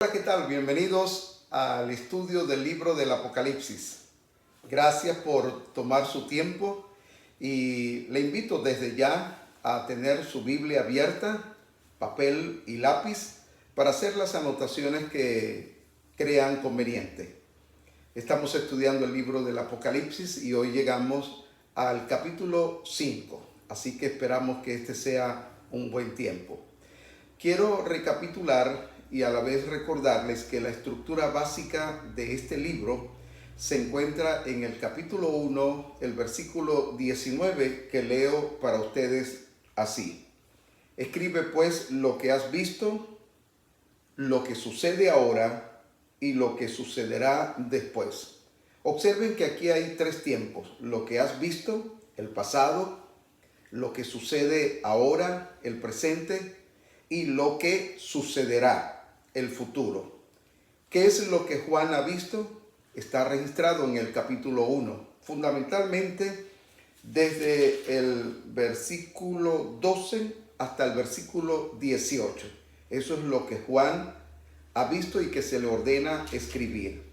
Hola, ¿qué tal? Bienvenidos al estudio del libro del Apocalipsis. Gracias por tomar su tiempo y le invito desde ya a tener su Biblia abierta, papel y lápiz para hacer las anotaciones que crean conveniente. Estamos estudiando el libro del Apocalipsis y hoy llegamos al capítulo 5, así que esperamos que este sea un buen tiempo. Quiero recapitular y a la vez recordarles que la estructura básica de este libro se encuentra en el capítulo 1, el versículo 19, que leo para ustedes así. Escribe pues lo que has visto, lo que sucede ahora y lo que sucederá después. Observen que aquí hay tres tiempos: lo que has visto, el pasado; lo que sucede ahora, el presente; y lo que sucederá, el futuro. ¿Qué es lo que Juan ha visto? Está registrado en el capítulo 1, fundamentalmente desde el versículo 12 hasta el versículo 18. Eso es lo que Juan ha visto y que se le ordena escribir.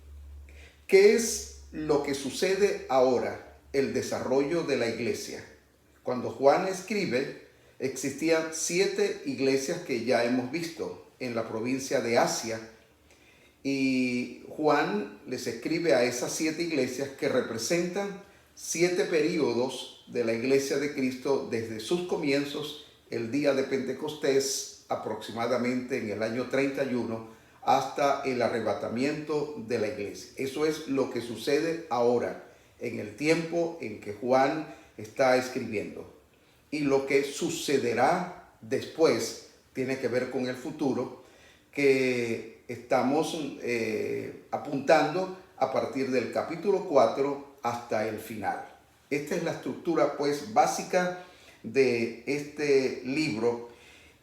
¿Qué es lo que sucede ahora? El desarrollo de la iglesia. Cuando Juan escribe, existían 7 iglesias que ya hemos visto en la provincia de Asia, y Juan les escribe a esas 7 iglesias que representan 7 períodos de la iglesia de Cristo desde sus comienzos, el día de Pentecostés, aproximadamente en el año 31, hasta el arrebatamiento de la iglesia. Eso es lo que sucede ahora, en el tiempo en que Juan está escribiendo. Y lo que sucederá después tiene que ver con el futuro, que estamos apuntando a partir del capítulo 4 hasta el final. Esta es la estructura pues básica de este libro,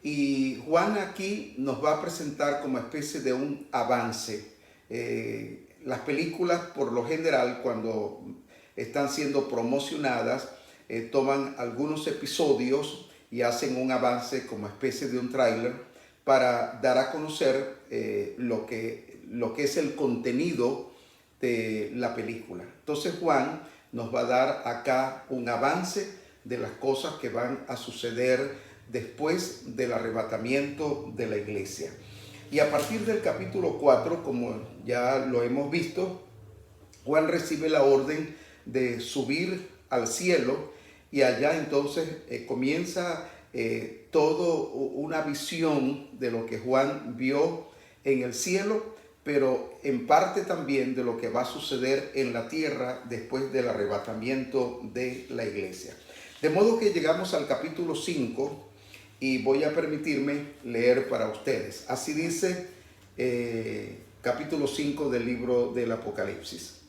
y Juan aquí nos va a presentar como especie de un avance. Las películas, por lo general, cuando están siendo promocionadas, toman algunos episodios y hacen un avance como especie de un tráiler para dar a conocer lo que es el contenido de la película. Entonces Juan nos va a dar acá un avance de las cosas que van a suceder después del arrebatamiento de la iglesia. Y a partir del capítulo 4, como ya lo hemos visto, Juan recibe la orden de subir al cielo, y allá entonces comienza toda una visión de lo que Juan vio en el cielo, pero en parte también de lo que va a suceder en la tierra después del arrebatamiento de la iglesia. De modo que llegamos al capítulo 5 y voy a permitirme leer para ustedes. Así dice capítulo 5 del libro del Apocalipsis.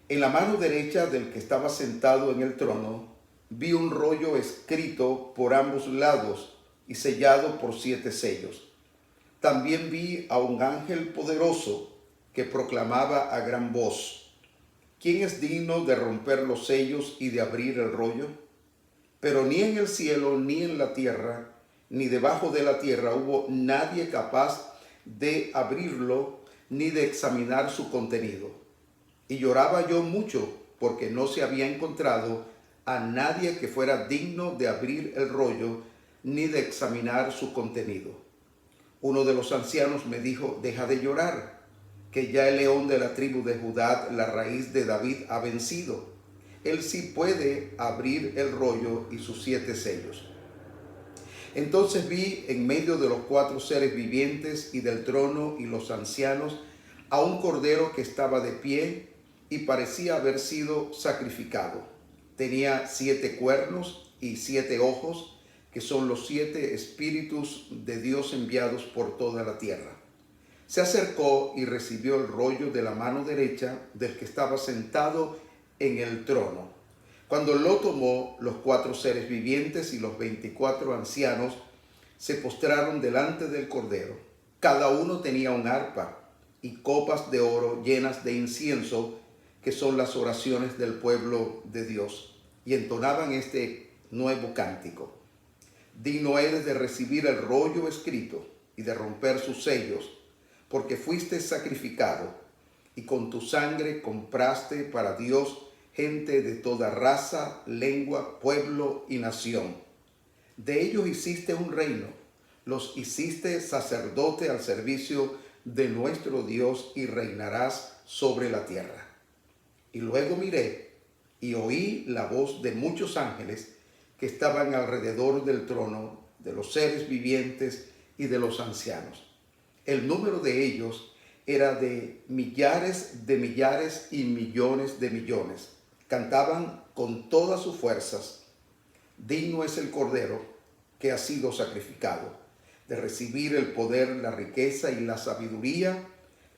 En la mano derecha del que estaba sentado en el trono vi un rollo escrito por ambos lados y sellado por 7 sellos. También vi a un ángel poderoso que proclamaba a gran voz: ¿quién es digno de romper los sellos y de abrir el rollo? Pero ni en el cielo, ni en la tierra, ni debajo de la tierra hubo nadie capaz de abrirlo, ni de examinar su contenido. Y lloraba yo mucho, porque no se había encontrado a nadie que fuera digno de abrir el rollo, ni de examinar su contenido. Uno de los ancianos me dijo: deja de llorar, que ya el león de la tribu de Judá, la raíz de David, ha vencido. Él sí puede abrir el rollo y sus 7 sellos. Entonces vi en medio de los 4 seres vivientes y del trono y los ancianos a un cordero que estaba de pie y parecía haber sido sacrificado. Tenía 7 cuernos y 7 ojos, que son los 7 espíritus de Dios enviados por toda la tierra. Se acercó y recibió el rollo de la mano derecha del que estaba sentado en el trono. Cuando lo tomó, los 4 seres vivientes y los 24 ancianos se postraron delante del cordero. Cada uno tenía un arpa y copas de oro llenas de incienso, que son las oraciones del pueblo de Dios, y entonaban este nuevo cántico: digno eres de recibir el rollo escrito y de romper sus sellos, porque fuiste sacrificado, y con tu sangre compraste para Dios gente de toda raza, lengua, pueblo y nación. De ellos hiciste un reino, los hiciste sacerdote al servicio de nuestro Dios y reinarás sobre la tierra. Y luego miré y oí la voz de muchos ángeles que estaban alrededor del trono, de los seres vivientes y de los ancianos. El número de ellos era de millares y millones de millones. Cantaban con todas sus fuerzas: digno es el Cordero que ha sido sacrificado, de recibir el poder, la riqueza y la sabiduría,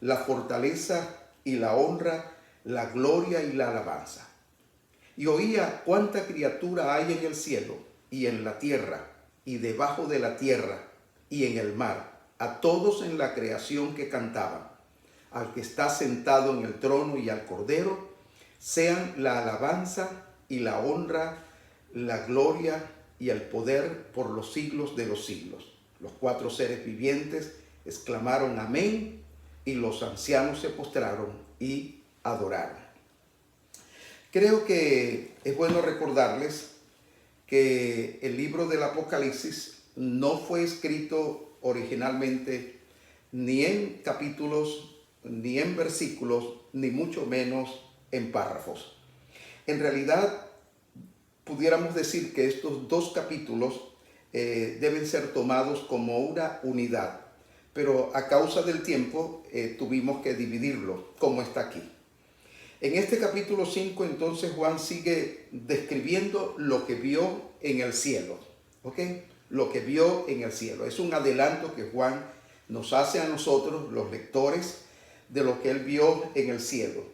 la fortaleza y la honra, la gloria y la alabanza. Y oía cuánta criatura hay en el cielo y en la tierra y debajo de la tierra y en el mar, a todos en la creación que cantaban: al que está sentado en el trono y al Cordero, sean la alabanza y la honra, la gloria y el poder por los siglos de los siglos. Los cuatro seres vivientes exclamaron amén, y los ancianos se postraron y adoraron. Creo que es bueno recordarles que el libro del Apocalipsis no fue escrito originalmente ni en capítulos, ni en versículos, ni mucho menos en párrafos. En realidad, pudiéramos decir que estos dos capítulos deben ser tomados como una unidad, pero a causa del tiempo tuvimos que dividirlo, como está aquí. En este capítulo 5, entonces, Juan sigue describiendo lo que vio en el cielo, ¿ok? Lo que vio en el cielo. Es un adelanto que Juan nos hace a nosotros, los lectores, de lo que él vio en el cielo.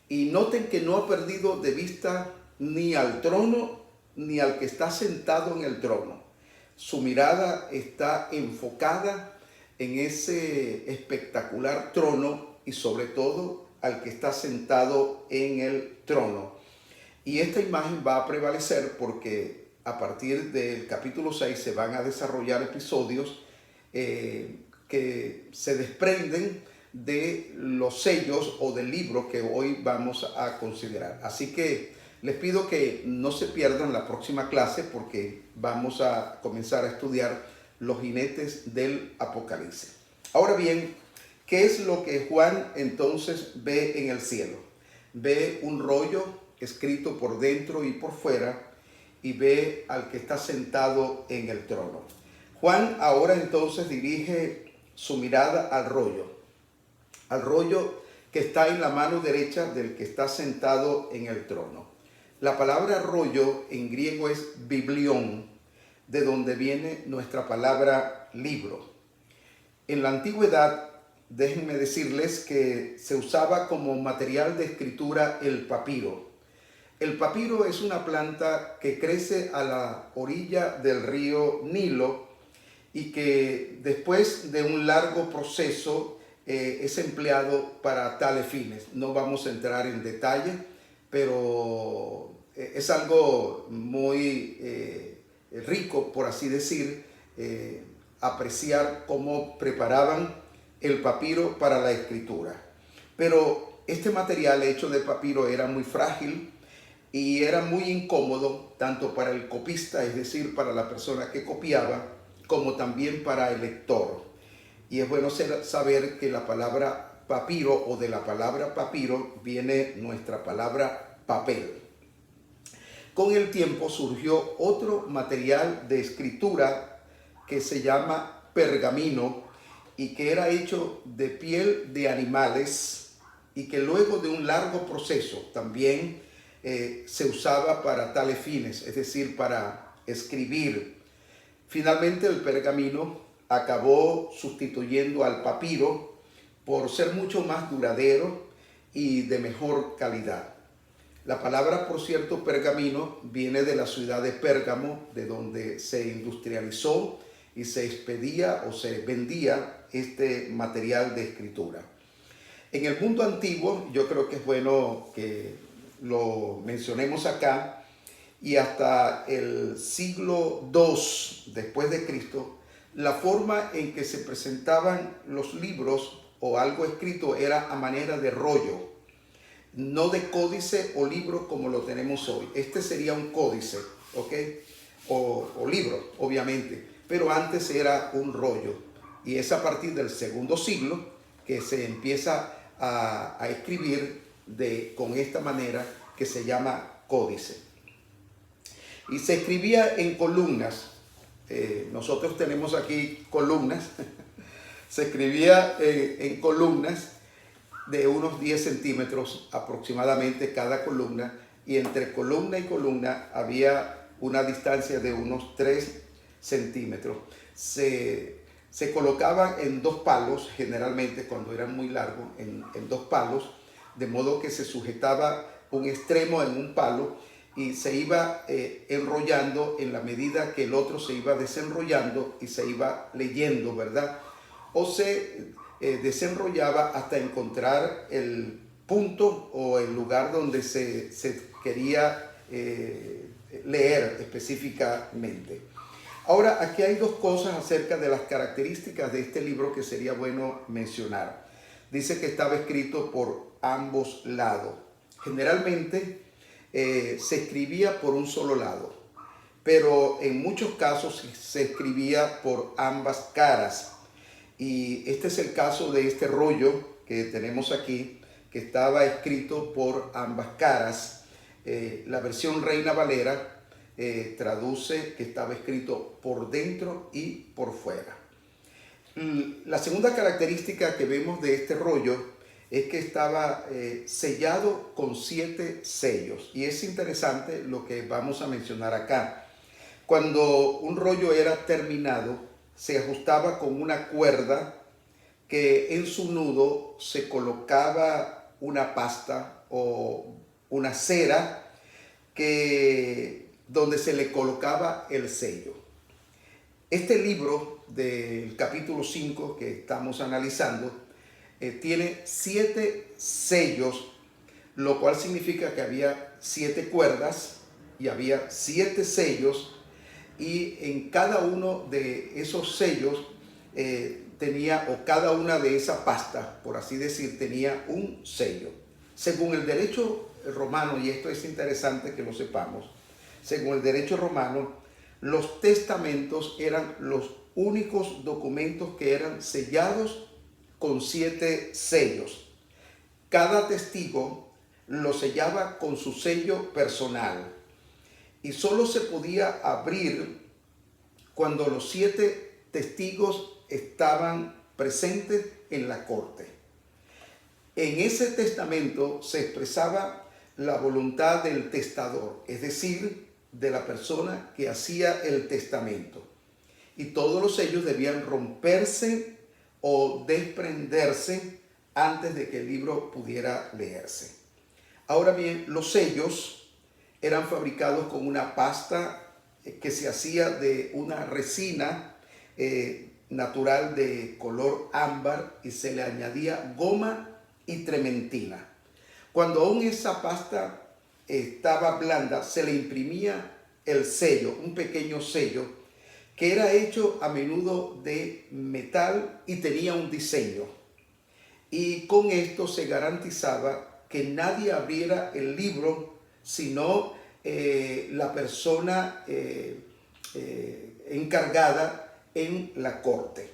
Y noten que no ha perdido de vista ni al trono ni al que está sentado en el trono. Su mirada está enfocada en ese espectacular trono y sobre todo al que está sentado en el trono. Y esta imagen va a prevalecer porque a partir del capítulo 6 se van a desarrollar episodios que se desprenden de los sellos o del libro que hoy vamos a considerar. Así que les pido que no se pierdan la próxima clase porque vamos a comenzar a estudiar los jinetes del Apocalipsis. Ahora bien, ¿qué es lo que Juan entonces ve en el cielo? Ve un rollo escrito por dentro y por fuera y ve al que está sentado en el trono. Juan ahora entonces dirige su mirada al rollo que está en la mano derecha del que está sentado en el trono. La palabra rollo en griego es biblión, de donde viene nuestra palabra libro. En la antigüedad, déjenme decirles que se usaba como material de escritura el papiro. El papiro es una planta que crece a la orilla del río Nilo y que después de un largo proceso es empleado para tales fines. No vamos a entrar en detalle, pero es algo muy rico, por así decir, apreciar cómo preparaban el papiro para la escritura. Pero este material hecho de papiro era muy frágil y era muy incómodo tanto para el copista, es decir, para la persona que copiaba, como también para el lector. Y es bueno saber que la palabra papiro o de la palabra papiro viene nuestra palabra papel. Con el tiempo surgió otro material de escritura que se llama pergamino y que era hecho de piel de animales y que luego de un largo proceso también se usaba para tales fines, es decir, para escribir. Finalmente el pergamino acabó sustituyendo al papiro por ser mucho más duradero y de mejor calidad. La palabra, por cierto, pergamino, viene de la ciudad de Pérgamo, de donde se industrializó y se expedía o se vendía este material de escritura. En el mundo antiguo, yo creo que es bueno que lo mencionemos acá, y hasta el siglo II después de Cristo, la forma en que se presentaban los libros o algo escrito era a manera de rollo, no de códice o libro como lo tenemos hoy. Este sería un códice, ¿ok? O libro, obviamente, pero antes era un rollo. Y es a partir del segundo siglo que se empieza a escribir con esta manera que se llama códice. Y se escribía en columnas. Nosotros tenemos aquí columnas. Se escribía en columnas de unos 10 centímetros aproximadamente cada columna, y entre columna y columna había una distancia de unos 3 centímetros. Se colocaban en 2 palos, generalmente cuando eran muy largos, en 2 palos, de modo que se sujetaba un extremo en un palo y se iba enrollando en la medida que el otro se iba desenrollando y se iba leyendo, ¿verdad? O se desenrollaba hasta encontrar el punto o el lugar donde se quería leer específicamente. Ahora, aquí hay 2 cosas acerca de las características de este libro que sería bueno mencionar. Dice que estaba escrito por ambos lados. Generalmente se escribía por un solo lado, pero en muchos casos se escribía por ambas caras. Y este es el caso de este rollo que tenemos aquí, que estaba escrito por ambas caras. La versión Reina Valera traduce que estaba escrito por dentro y por fuera. La segunda característica que vemos de este rollo es que estaba sellado con 7 sellos. Y es interesante lo que vamos a mencionar acá. Cuando un rollo era terminado, se ajustaba con una cuerda que en su nudo se colocaba una pasta o una cera donde se le colocaba el sello. Este libro del capítulo 5 que estamos analizando tiene 7 sellos, lo cual significa que había 7 cuerdas y había 7 sellos, y en cada uno de esos sellos tenía, o cada una de esas pastas, por así decir, tenía un sello. Según el derecho romano, y esto es interesante que lo sepamos, según el derecho romano, los testamentos eran los únicos documentos que eran sellados con 7 sellos. Cada testigo lo sellaba con su sello personal y solo se podía abrir cuando los 7 testigos estaban presentes en la corte. En ese testamento se expresaba la voluntad del testador, es decir, de la persona que hacía el testamento. Y todos los sellos debían romperse o desprenderse antes de que el libro pudiera leerse. Ahora bien, los sellos eran fabricados con una pasta que se hacía de una resina natural de color ámbar, y se le añadía goma y trementina. Cuando aún esa pasta estaba blanda, se le imprimía el sello, un pequeño sello, que era hecho a menudo de metal y tenía un diseño. Y con esto se garantizaba que nadie abriera el libro, sino la persona encargada en la corte.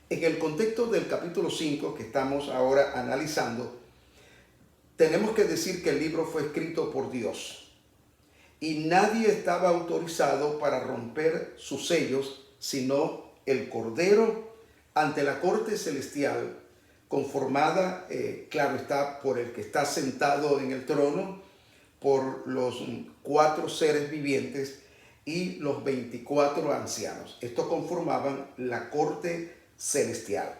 En el contexto del capítulo 5 que estamos ahora analizando, tenemos que decir que el libro fue escrito por Dios y nadie estaba autorizado para romper sus sellos, sino el Cordero ante la corte celestial, conformada, claro está, por el que está sentado en el trono, por los 4 seres vivientes y los 24 ancianos. Estos conformaban la corte celestial.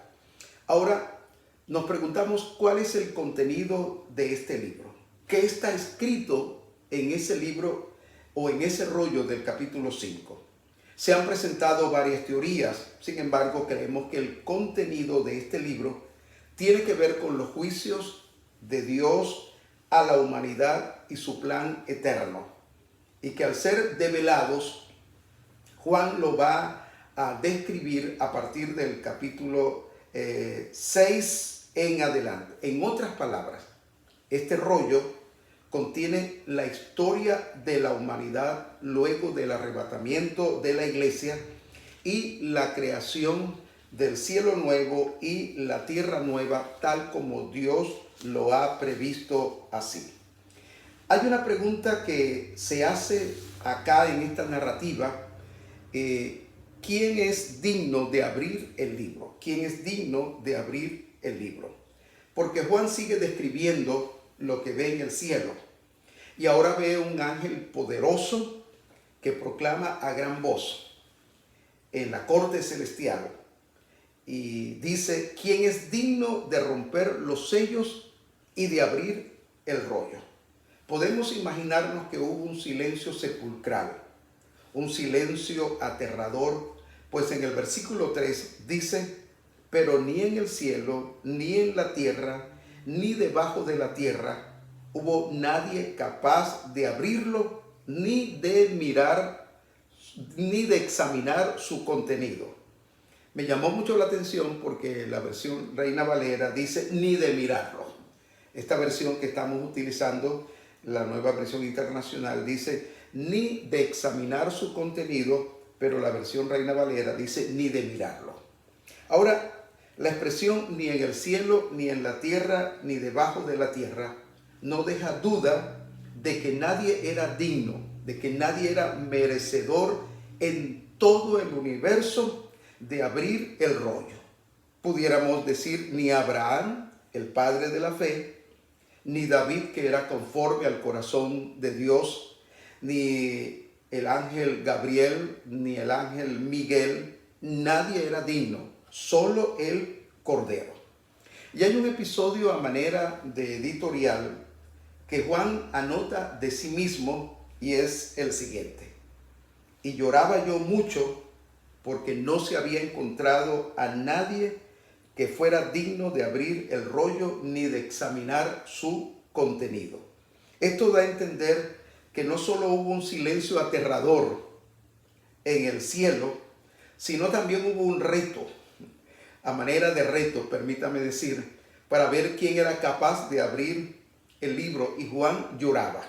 Ahora nos preguntamos cuál es el contenido de este libro. ¿Qué está escrito en ese libro o en ese rollo del capítulo 5? Se han presentado varias teorías, sin embargo, creemos que el contenido de este libro tiene que ver con los juicios de Dios a la humanidad y su plan eterno, y que al ser develados, Juan lo va a describir a partir del capítulo 6 en adelante. En otras palabras, este rollo contiene la historia de la humanidad luego del arrebatamiento de la iglesia y la creación del cielo nuevo y la tierra nueva, tal como Dios lo ha previsto así. Hay una pregunta que se hace acá en esta narrativa. ¿Quién es digno de abrir el libro? ¿Quién es digno de abrir el libro? Porque Juan sigue describiendo lo que ve en el cielo. Y ahora ve un ángel poderoso que proclama a gran voz en la corte celestial. Y dice, ¿quién es digno de romper los sellos y de abrir el rollo? Podemos imaginarnos que hubo un silencio sepulcral, un silencio aterrador, pues en el versículo 3 dice, pero ni en el cielo, ni en la tierra, ni debajo de la tierra, hubo nadie capaz de abrirlo, ni de mirar, ni de examinar su contenido. Me llamó mucho la atención porque la versión Reina Valera dice, ni de mirarlo. Esta versión que estamos utilizando, la nueva versión internacional, dice, ni de examinar su contenido, pero la versión Reina Valera dice, ni de mirarlo. Ahora, la expresión ni en el cielo, ni en la tierra, ni debajo de la tierra, no deja duda de que nadie era digno, de que nadie era merecedor en todo el universo de abrir el rollo. Pudiéramos decir ni Abraham, el padre de la fe, ni David, que era conforme al corazón de Dios, ni el ángel Gabriel, ni el ángel Miguel, nadie era digno, solo el Cordero. Y hay un episodio a manera de editorial que Juan anota de sí mismo y es el siguiente. Y lloraba yo mucho porque no se había encontrado a nadie que fuera digno de abrir el rollo ni de examinar su contenido. Esto da a entender que no solo hubo un silencio aterrador en el cielo, sino también hubo un reto, a manera de reto, permítame decir, para ver quién era capaz de abrir el libro, y Juan lloraba.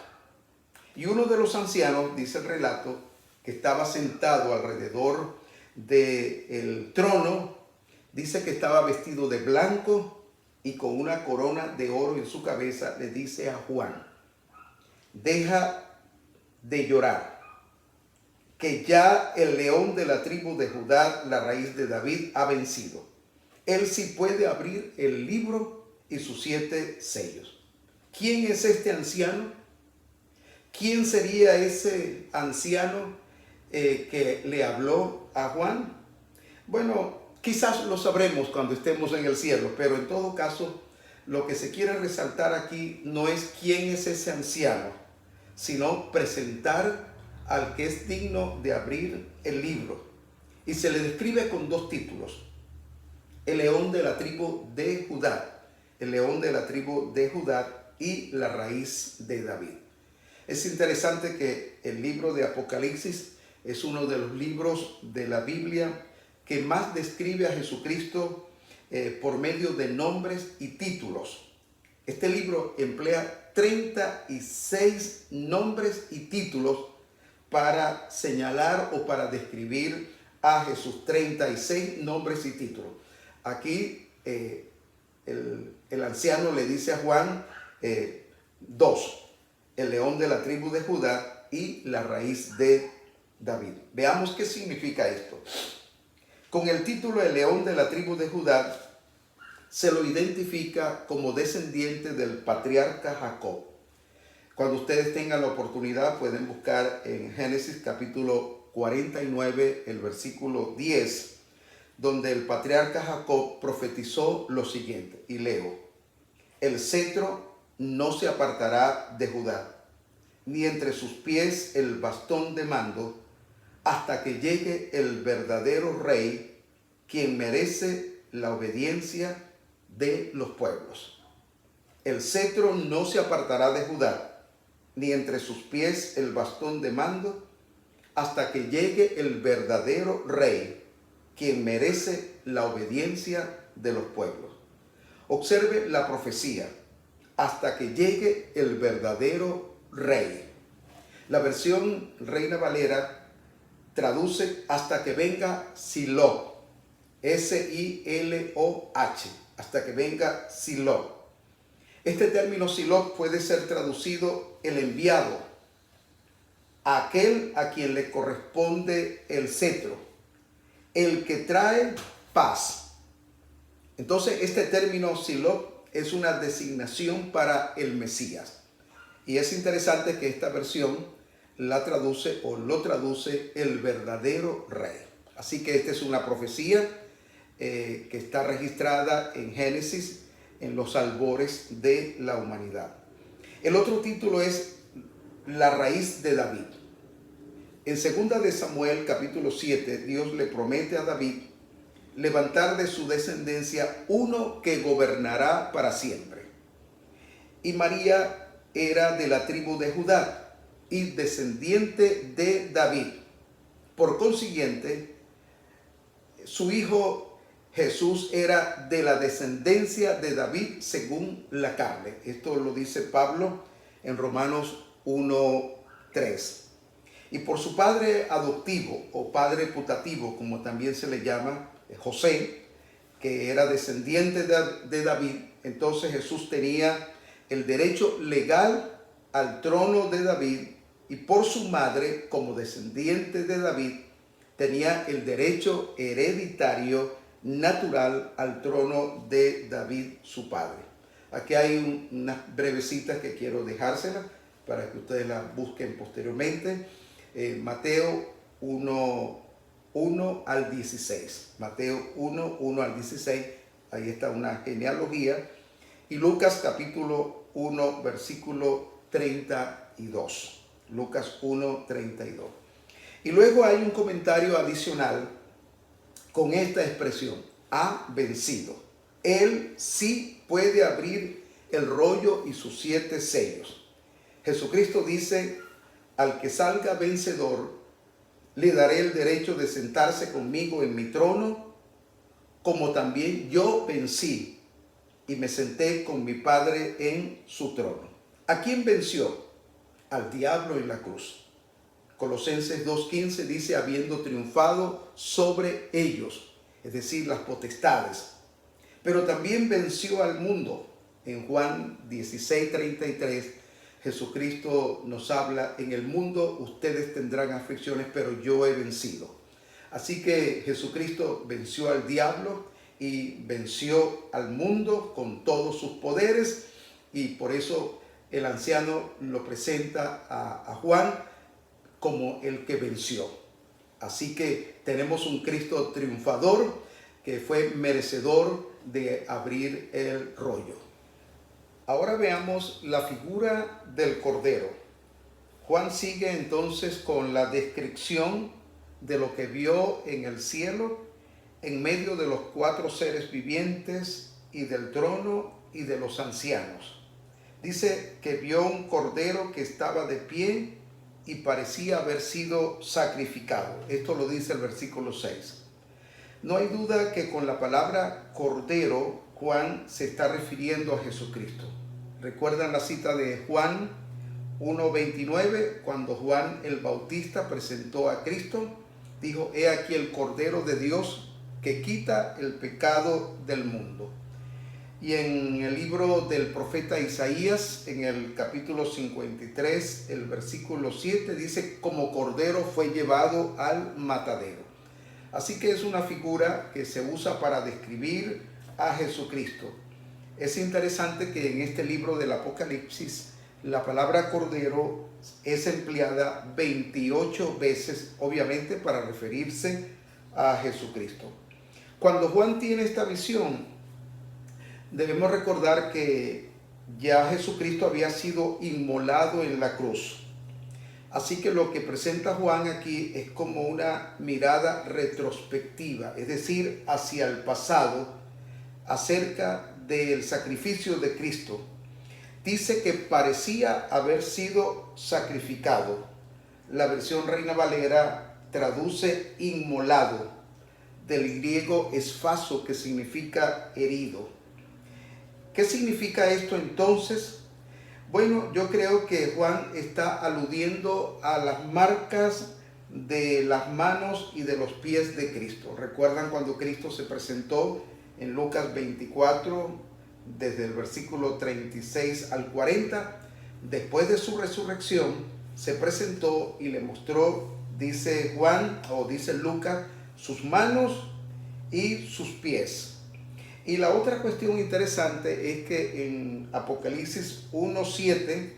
Y uno de los ancianos, dice el relato, que estaba sentado alrededor del trono, dice que estaba vestido de blanco y con una corona de oro en su cabeza, le dice a Juan, deja de llorar, que ya el león de la tribu de Judá, la raíz de David, ha vencido. Él sí puede abrir el libro y sus 7 sellos. ¿Quién es este anciano? ¿Quién sería ese anciano que le habló a Juan? Bueno, quizás lo sabremos cuando estemos en el cielo, pero en todo caso, lo que se quiere resaltar aquí no es quién es ese anciano, sino presentar al que es digno de abrir el libro. Y se le describe con 2 títulos. El león de la tribu de Judá, el león de la tribu de Judá y la raíz de David. Es interesante que el libro de Apocalipsis es uno de los libros de la Biblia que más describe a Jesucristo por medio de nombres y títulos. Este libro emplea 36 nombres y títulos para señalar o para describir a Jesús. 36 nombres y títulos. Aquí el anciano le dice a Juan 2, el león de la tribu de Judá y la raíz de David. Veamos qué significa esto. Con el título El león de la tribu de Judá se lo identifica como descendiente del patriarca Jacob. Cuando ustedes tengan la oportunidad pueden buscar en Génesis capítulo 49, el versículo 10, donde el patriarca Jacob profetizó lo siguiente, y leo: el cetro no se apartará de Judá, ni entre sus pies el bastón de mando, hasta que llegue el verdadero rey, quien merece la obediencia de los pueblos. El cetro no se apartará de Judá, ni entre sus pies el bastón de mando, hasta que llegue el verdadero rey, quien merece la obediencia de los pueblos. Observe la profecía, hasta que llegue el verdadero rey. La versión Reina Valera traduce hasta que venga Siloh, S-I-L-O-H, hasta que venga Siloh. Este término Siloh puede ser traducido el enviado, aquel a quien le corresponde el cetro, el que trae paz. Entonces este término Siloh es una designación para el Mesías. Y es interesante que esta versión la traduce o lo traduce el verdadero rey. Así que esta es una profecía que está registrada en Génesis, en los albores de la humanidad. El otro título es La raíz de David. En 2 de Samuel capítulo 7, Dios le promete a David levantar de su descendencia uno que gobernará para siempre. Y María era de la tribu de Judá y descendiente de David. Por consiguiente, su hijo Jesús era de la descendencia de David según la carne. Esto lo dice Pablo en Romanos 1:3. Y por su padre adoptivo o padre putativo, como también se le llama, José, que era descendiente de David, entonces Jesús tenía el derecho legal al trono de David, y por su madre, como descendiente de David, tenía el derecho hereditario natural al trono de David, su padre. Aquí hay unas brevecitas que quiero dejárselas para que ustedes las busquen posteriormente. Mateo 1 al 16. Mateo 1 al 16. Ahí está una genealogía. Y Lucas capítulo 1, versículo 32. Lucas 1, 32. Y luego hay un comentario adicional con esta expresión: ha vencido. Él sí puede abrir el rollo y sus 7 sellos. Jesucristo dice: al que salga vencedor, le daré el derecho de sentarse conmigo en mi trono, como también yo vencí y me senté con mi Padre en su trono. ¿A quién venció? Al diablo en la cruz. Colosenses 2:15 dice: habiendo triunfado sobre ellos, es decir, las potestades. Pero también venció al mundo. En Juan 16:33, Jesucristo nos habla: en el mundo ustedes tendrán aflicciones, pero yo he vencido. Así que Jesucristo venció al diablo y venció al mundo con todos sus poderes, y por eso el anciano lo presenta a Juan como el que venció. Así que tenemos un Cristo triunfador que fue merecedor de abrir el rollo. Ahora veamos la figura del Cordero. Juan sigue entonces con la descripción de lo que vio en el cielo, en medio de los 4 seres vivientes y del trono y de los ancianos. Dice que vio un Cordero que estaba de pie y parecía haber sido sacrificado. Esto lo dice el versículo 6. No hay duda que con la palabra Cordero, Juan se está refiriendo a Jesucristo. ¿Recuerdan la cita de Juan 1:29? Cuando Juan el Bautista presentó a Cristo, dijo: he aquí el Cordero de Dios que quita el pecado del mundo. Y en el libro del profeta Isaías, en el capítulo 53, el versículo 7, dice: como cordero fue llevado al matadero. Así que es una figura que se usa para describir a Jesucristo. Es interesante que en este libro del Apocalipsis la palabra cordero es empleada 28 veces, obviamente para referirse a Jesucristo. Cuando Juan tiene esta visión, debemos recordar que ya Jesucristo había sido inmolado en la cruz. Así que lo que presenta Juan aquí es como una mirada retrospectiva, es decir, hacia el pasado, acerca del sacrificio de Cristo. Dice que parecía haber sido sacrificado. La versión Reina Valera traduce inmolado. del griego esfaso, que significa herido. ¿Qué significa esto entonces? Bueno, yo creo que Juan está aludiendo a las marcas de las manos y de los pies de Cristo. ¿Recuerdan cuando Cristo se presentó en Lucas 24, desde el versículo 36 al 40? Después de su resurrección, se presentó y le mostró, dice Juan o dice Lucas, sus manos y sus pies. Y la otra cuestión interesante es que en Apocalipsis 1:7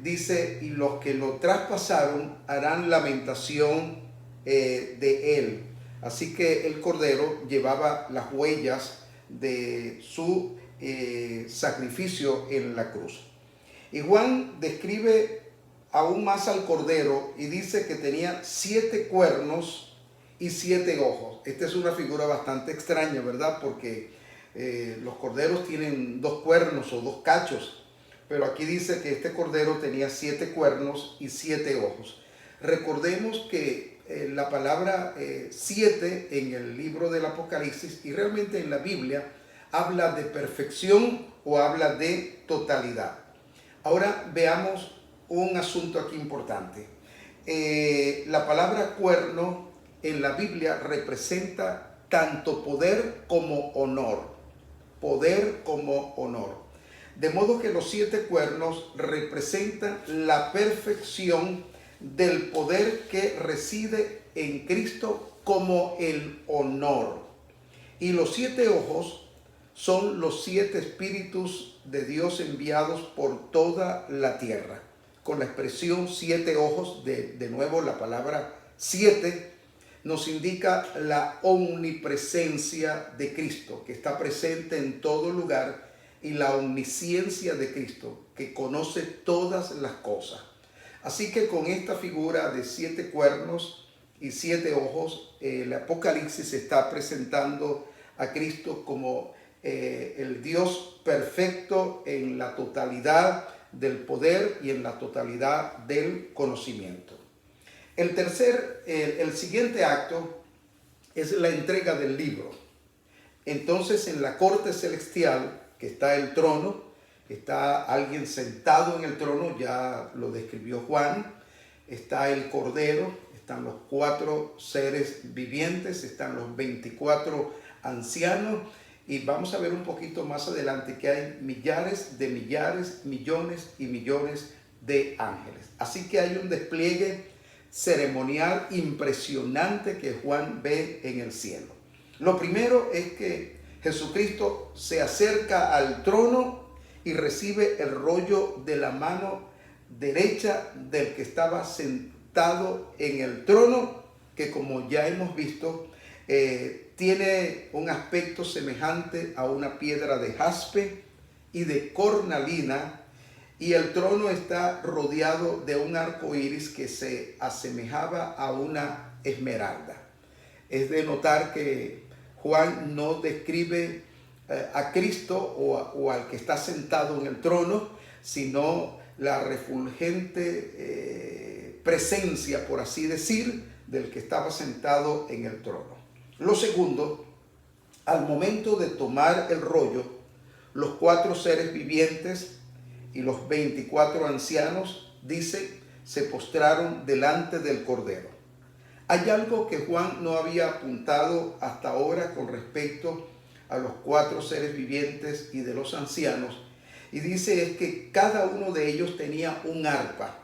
dice, y los que lo traspasaron harán lamentación de él. Así que el Cordero llevaba las huellas de su sacrificio en la cruz. Y Juan describe aún más al Cordero y dice que tenía 7 cuernos y 7 ojos. Esta es una figura bastante extraña, ¿verdad? Porque los corderos tienen 2 cuernos o 2 cachos, pero aquí dice que este cordero tenía 7 cuernos y 7 ojos. Recordemos que la palabra 7 en el libro del Apocalipsis y realmente en la Biblia habla de perfección o habla de totalidad. Ahora veamos un asunto aquí importante. La palabra cuerno en la Biblia representa tanto poder como honor. Poder como honor. De modo que los 7 cuernos representan la perfección del poder que reside en Cristo como el honor. Y los 7 ojos son los 7 espíritus de Dios enviados por toda la tierra. Con la expresión 7 ojos, de nuevo la palabra 7, nos indica la omnipresencia de Cristo, que está presente en todo lugar, y la omnisciencia de Cristo, que conoce todas las cosas. Así que con esta figura de 7 cuernos y 7 ojos, el Apocalipsis está presentando a Cristo como el Dios perfecto en la totalidad del poder y en la totalidad del conocimiento. El siguiente acto es la entrega del libro. Entonces, en la corte celestial, que está el trono, está alguien sentado en el trono, ya lo describió Juan, está el Cordero, están los 4 seres vivientes, están los 24 ancianos, y vamos a ver un poquito más adelante que hay millares de millares, millones y millones de ángeles. Así que hay un despliegue ceremonial impresionante que Juan ve en el cielo. Lo primero es que Jesucristo se acerca al trono y recibe el rollo de la mano derecha del que estaba sentado en el trono, que como ya hemos visto, tiene un aspecto semejante a una piedra de jaspe y de cornalina, y el trono está rodeado de un arco iris que se asemejaba a una esmeralda. Es de notar que Juan no describe a Cristo o al que está sentado en el trono, sino la refulgente presencia, por así decir, del que estaba sentado en el trono. Lo segundo, al momento de tomar el rollo, los 4 seres vivientes y los 24 ancianos, dice, se postraron delante del Cordero. Hay algo que Juan no había apuntado hasta ahora con respecto a los 4 seres vivientes y de los ancianos, y dice es que cada uno de ellos tenía un arpa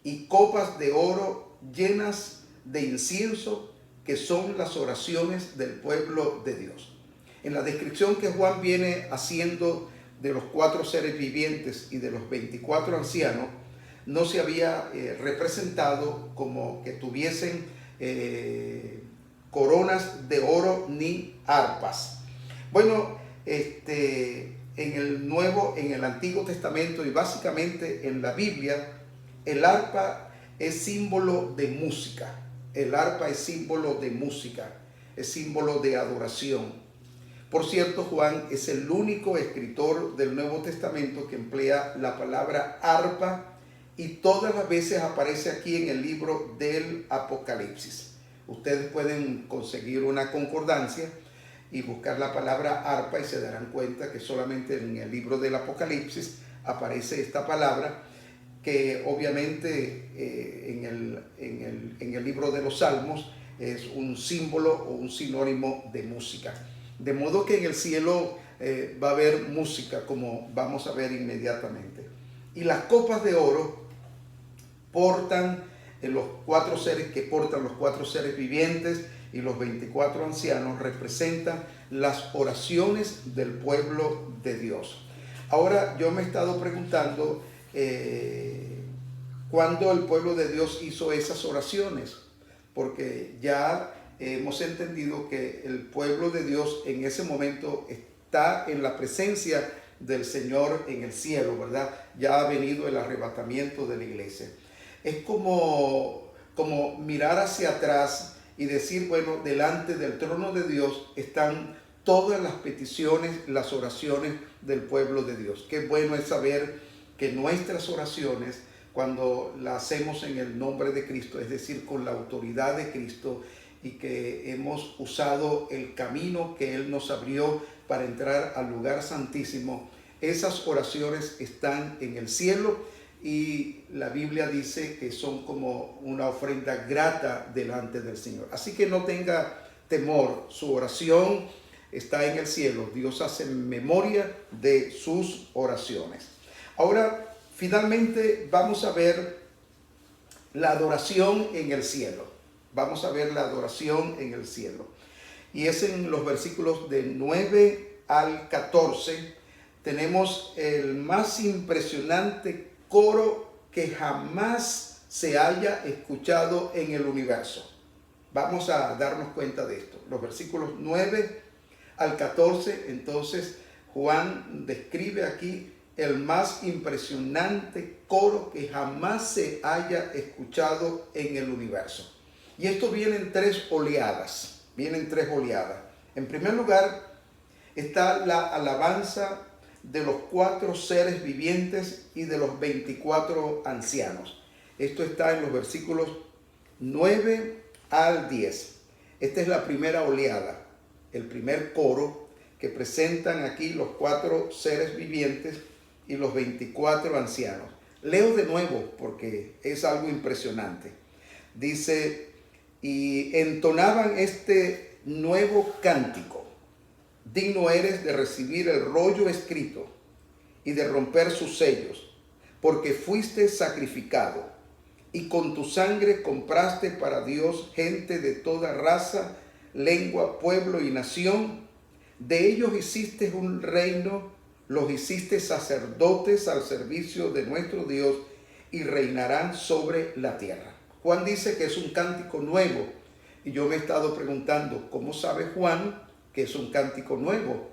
y copas de oro llenas de incienso, que son las oraciones del pueblo de Dios. En la descripción que Juan viene haciendo de los 4 seres vivientes y de los 24 ancianos, no se había representado como que tuviesen coronas de oro ni arpas. Bueno, en el Antiguo Testamento y básicamente en la Biblia, el arpa es símbolo de música. El arpa es símbolo de música, es símbolo de adoración. Por cierto, Juan es el único escritor del Nuevo Testamento que emplea la palabra arpa, y todas las veces aparece aquí en el libro del Apocalipsis. Ustedes pueden conseguir una concordancia y buscar la palabra arpa y se darán cuenta que solamente en el libro del Apocalipsis aparece esta palabra, que obviamente en el libro de los Salmos es un símbolo o un sinónimo de música. De modo que en el cielo va a haber música, como vamos a ver inmediatamente. Y las copas de oro portan los cuatro seres que portan los cuatro seres vivientes y los 24 ancianos, representan las oraciones del pueblo de Dios. Ahora yo me he estado preguntando cuándo el pueblo de Dios hizo esas oraciones, porque ya hemos entendido que el pueblo de Dios en ese momento está en la presencia del Señor en el cielo, ¿verdad? Ya ha venido el arrebatamiento de la iglesia. Es como mirar hacia atrás y decir, bueno, delante del trono de Dios están todas las peticiones, las oraciones del pueblo de Dios. Qué bueno es saber que nuestras oraciones, cuando las hacemos en el nombre de Cristo, es decir, con la autoridad de Cristo, y que hemos usado el camino que Él nos abrió para entrar al lugar santísimo, esas oraciones están en el cielo y la Biblia dice que son como una ofrenda grata delante del Señor. Así que no tenga temor, su oración está en el cielo. Dios hace memoria de sus oraciones. Ahora, finalmente vamos a ver la adoración en el cielo. Vamos a ver la adoración en el cielo. Y es en los versículos de 9 al 14. Tenemos el más impresionante coro que jamás se haya escuchado en el universo. Vamos a darnos cuenta de esto. Los versículos 9 al 14, entonces Juan describe aquí el más impresionante coro que jamás se haya escuchado en el universo. Y esto viene en tres oleadas. En primer lugar está la alabanza de los cuatro seres vivientes y de los 24 ancianos. Esto está en los versículos 9 al 10. Esta es la primera oleada, el primer coro que presentan aquí los cuatro seres vivientes y los 24 ancianos. Leo de nuevo porque es algo impresionante. Dice, y entonaban este nuevo cántico: digno eres de recibir el rollo escrito y de romper sus sellos, porque fuiste sacrificado y con tu sangre compraste para Dios gente de toda raza, lengua, pueblo y nación. De ellos hiciste un reino, los hiciste sacerdotes al servicio de nuestro Dios y reinarán sobre la tierra. Juan dice que es un cántico nuevo y yo me he estado preguntando, ¿cómo sabe Juan que es un cántico nuevo?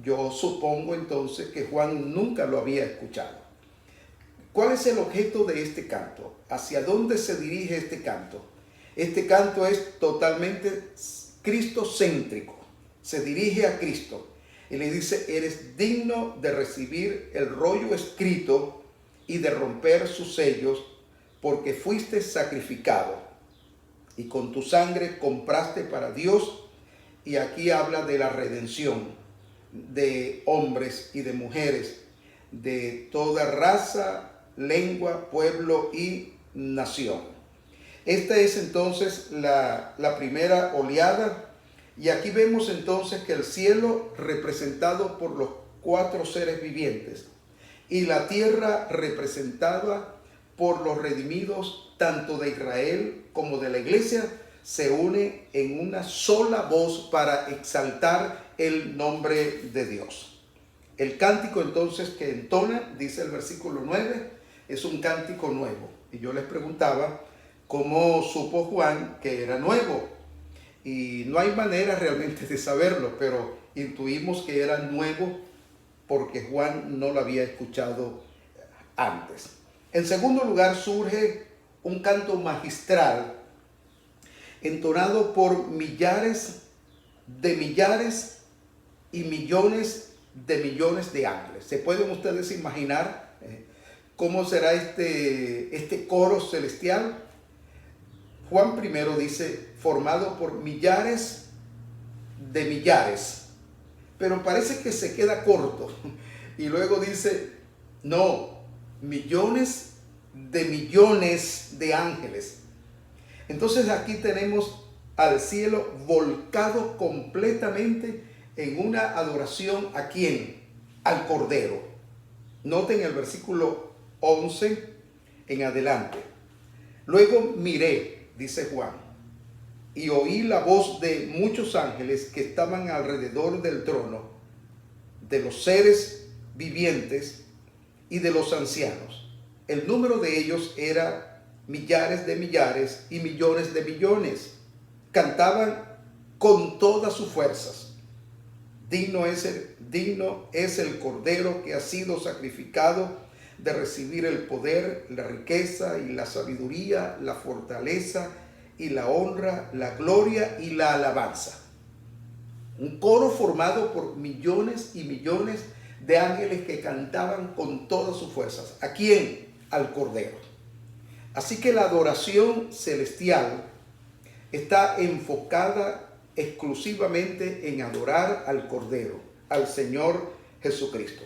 Yo supongo entonces que Juan nunca lo había escuchado. ¿Cuál es el objeto de este canto? ¿Hacia dónde se dirige este canto? Este canto es totalmente cristocéntrico. Se dirige a Cristo y le dice, eres digno de recibir el rollo escrito y de romper sus sellos, porque fuiste sacrificado y con tu sangre compraste para Dios. Y aquí habla de la redención de hombres y de mujeres, de toda raza, lengua, pueblo y nación. Esta es entonces la primera oleada. Y aquí vemos entonces que el cielo representado por los cuatro seres vivientes y la tierra representada por los redimidos tanto de Israel como de la iglesia se une en una sola voz para exaltar el nombre de Dios. El cántico entonces que entona, dice el versículo 9, es un cántico nuevo. Y yo les preguntaba cómo supo Juan que era nuevo. Y no hay manera realmente de saberlo, pero intuimos que era nuevo porque Juan no lo había escuchado antes. En segundo lugar surge un canto magistral entonado por millares y millones de ángeles. ¿Se pueden ustedes imaginar cómo será este coro celestial? Juan primero dice, formado por millares de millares, pero parece que se queda corto. Y luego dice, no, millones de ángeles. Entonces aquí tenemos al cielo volcado completamente en una adoración. ¿A quién? Al Cordero. Noten el versículo 11 en adelante. Luego miré, dice Juan, y oí la voz de muchos ángeles que estaban alrededor del trono, de los seres vivientes y de los ancianos. El número de ellos era millares de millares y millones de millones. Cantaban con todas sus fuerzas. Digno es el Cordero que ha sido sacrificado de recibir el poder, la riqueza y la sabiduría, la fortaleza y la honra, la gloria y la alabanza. Un coro formado por millones y millones de ángeles que cantaban con todas sus fuerzas. ¿A quién? Al Cordero. Así que la adoración celestial está enfocada exclusivamente en adorar al Cordero, al Señor Jesucristo.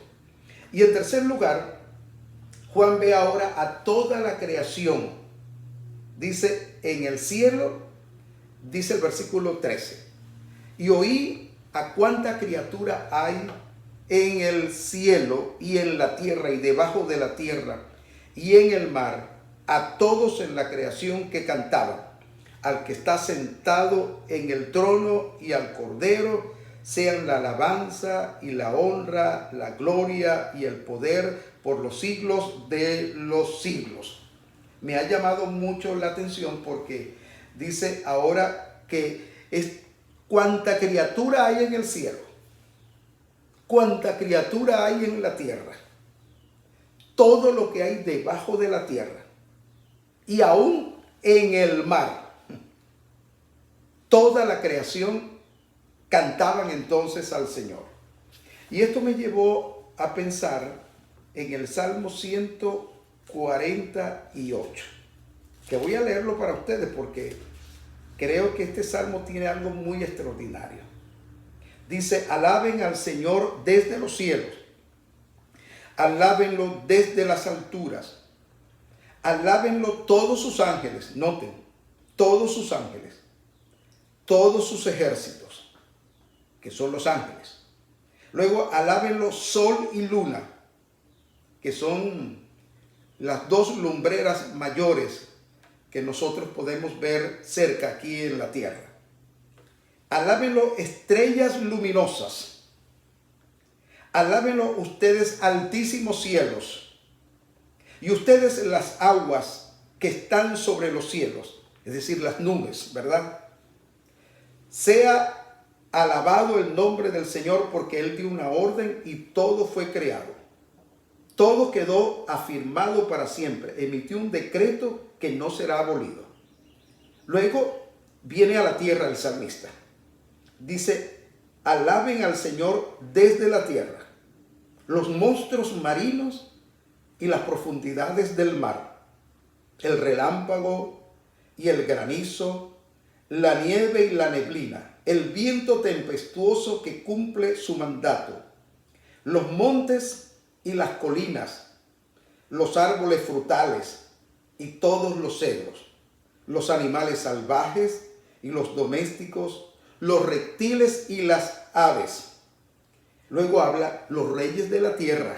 Y en tercer lugar, Juan ve ahora a toda la creación. Dice, en el cielo, dice el versículo 13, y oí a cuánta criatura hay en el cielo y en la tierra y debajo de la tierra y en el mar, a todos en la creación que cantaban, al que está sentado en el trono y al Cordero, sean la alabanza y la honra, la gloria y el poder por los siglos de los siglos. Me ha llamado mucho la atención porque dice ahora que es cuánta criatura hay en el cielo, cuánta criatura hay en la tierra, todo lo que hay debajo de la tierra y aún en el mar. Toda la creación cantaban entonces al Señor. Y esto me llevó a pensar en el Salmo 148, que voy a leerlo para ustedes porque creo que este salmo tiene algo muy extraordinario. Dice, alaben al Señor desde los cielos, alábenlo desde las alturas, alábenlo todos sus ángeles, noten, todos sus ángeles, todos sus ejércitos, que son los ángeles. Luego alábenlo sol y luna, que son las dos lumbreras mayores que nosotros podemos ver cerca aquí en la tierra. Alábenlo estrellas luminosas. Alábenlo ustedes altísimos cielos. Y ustedes las aguas que están sobre los cielos, es decir, las nubes, ¿verdad? Sea alabado el nombre del Señor porque Él dio una orden y todo fue creado. Todo quedó afirmado para siempre. Emitió un decreto que no será abolido. Luego viene a la tierra el salmista. Dice, alaben al Señor desde la tierra, los monstruos marinos y las profundidades del mar, el relámpago y el granizo, la nieve y la neblina, el viento tempestuoso que cumple su mandato, los montes y las colinas, los árboles frutales y todos los cedros, los animales salvajes y los domésticos, los reptiles y las aves. Luego habla los reyes de la tierra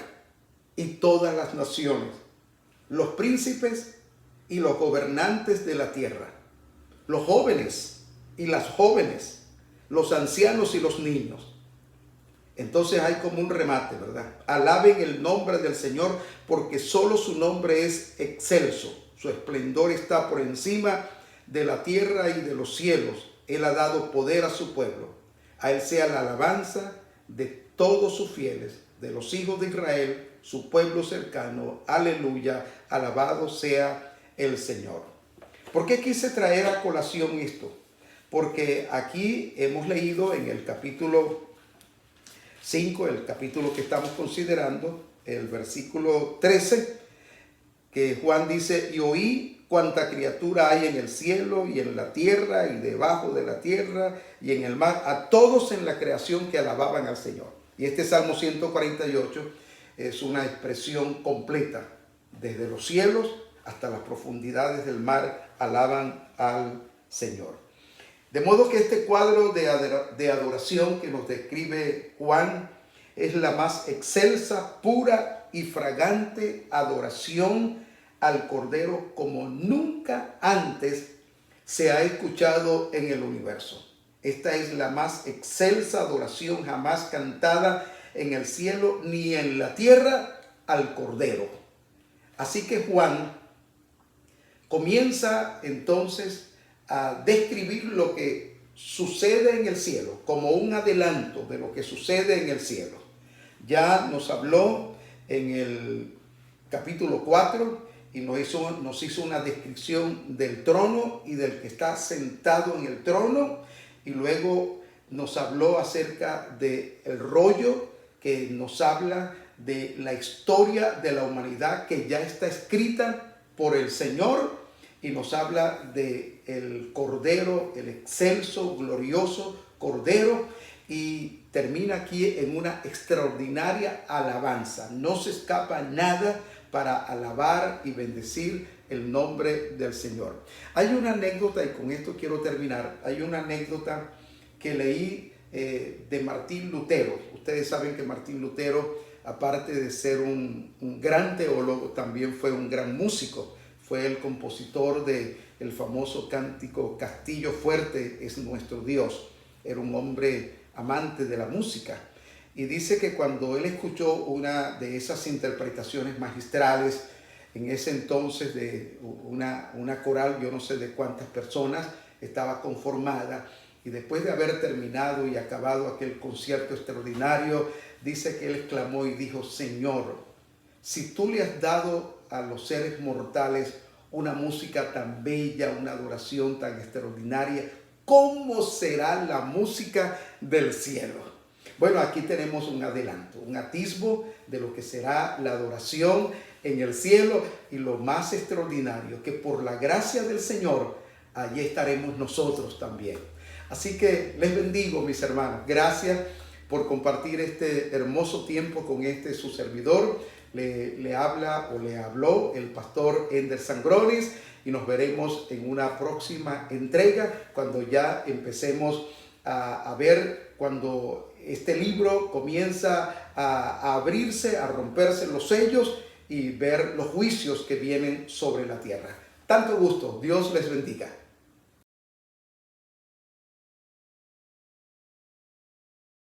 y todas las naciones, los príncipes y los gobernantes de la tierra, los jóvenes y las jóvenes, los ancianos y los niños. Entonces hay como un remate, ¿verdad? Alaben el nombre del Señor porque solo su nombre es excelso. Su esplendor está por encima de la tierra y de los cielos. Él ha dado poder a su pueblo. A Él sea la alabanza de todos sus fieles, de los hijos de Israel, su pueblo cercano. Aleluya, alabado sea el Señor. ¿Por qué quise traer a colación esto? Porque aquí hemos leído en el capítulo 5, el capítulo que estamos considerando, el versículo 13, que Juan dice, y oí cuanta criatura hay en el cielo y en la tierra y debajo de la tierra y en el mar, a todos en la creación que alababan al Señor. Y este Salmo 148 es una expresión completa. Desde los cielos hasta las profundidades del mar alaban al Señor. De modo que este cuadro de adoración que nos describe Juan es la más excelsa, pura y fragante adoración al Cordero como nunca antes se ha escuchado en el universo. Esta es la más excelsa adoración jamás cantada en el cielo ni en la tierra al Cordero. Así que Juan comienza entonces a describir lo que sucede en el cielo, como un adelanto de lo que sucede en el cielo. Ya nos habló en el capítulo 4 y nos hizo una descripción del trono y del que está sentado en el trono, y luego nos habló acerca del rollo que nos habla de la historia de la humanidad que ya está escrita por el Señor, y nos habla de el Cordero, el excelso, glorioso Cordero, y termina aquí en una extraordinaria alabanza. No se escapa nada para alabar y bendecir el nombre del Señor. Hay una anécdota, y con esto quiero terminar, hay una anécdota que leí de Martín Lutero. Ustedes saben que Martín Lutero, aparte de ser un gran teólogo, también fue un gran músico. Fue el compositor del famoso cántico Castillo Fuerte es nuestro Dios. Era un hombre amante de la música. Y dice que cuando él escuchó una de esas interpretaciones magistrales, en ese entonces de una coral, yo no sé de cuántas personas, estaba conformada, y después de haber terminado y acabado aquel concierto extraordinario, dice que él exclamó y dijo: Señor, si tú le has dado a los seres mortales una música tan bella, una adoración tan extraordinaria, ¿cómo será la música del cielo? Bueno, aquí tenemos un adelanto, un atisbo de lo que será la adoración en el cielo, y lo más extraordinario, que por la gracia del Señor, allí estaremos nosotros también. Así que les bendigo, mis hermanos. Gracias por compartir este hermoso tiempo con su servidor. Le habla o le habló el pastor Ender Sangronis, y nos veremos en una próxima entrega cuando ya empecemos a ver, cuando este libro comienza a abrirse, a romperse los sellos y ver los juicios que vienen sobre la tierra. Tanto gusto. Dios les bendiga.